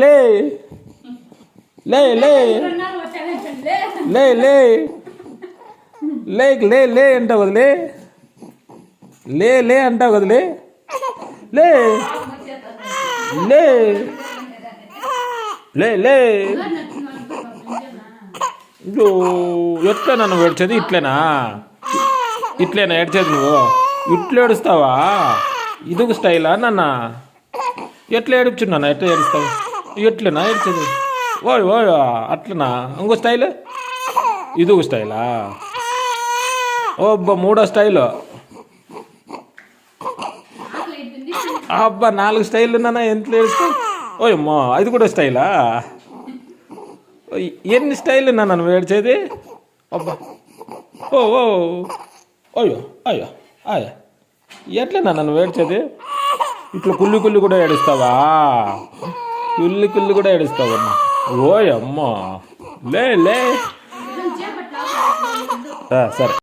లే లే లే లే లే లే లే లే అంటావు కదలే లే లే అంటావు కదలే లే లే లే లే ఎట్లా నన్ను ఏడ్చేది ఇట్లేనా ఇట్లేనా ఏడ్చేది నువ్వు ఇట్లా ఏడుస్తావా ఇదొక స్టైలా నాన్న ఎట్లా ఏడుచున్నానా ఎట్లా ఏడుస్తావు ఎట్లేనా ఏడ్చేది ఓయ్ ఓయ్ అట్లనా ఇంకో స్టైల్ ఇదొక స్టైలా ఓబ్బా మూడో స్టైలు అబ్బా 4 స్టైల్ నాన్న ఎంత ఏడుస్తావు ఓయమ్మా అది కూడా స్టైలా ఎన్ని స్టైల్ నాన్న నువ్వు ఏడ్చేది అబ్బా ఓ ఓ అయ్యో అయ్యో అయ్యో ఎట్లా నాన్న నువ్వు ఏడ్చేది ఇట్లా కుళ్ళి కుళ్ళి కూడా ఏడుస్తావా కుళ్ళి కుళ్ళి కూడా ఏడుస్తావమ్మా ఓయ్ అమ్మా లే లే సరే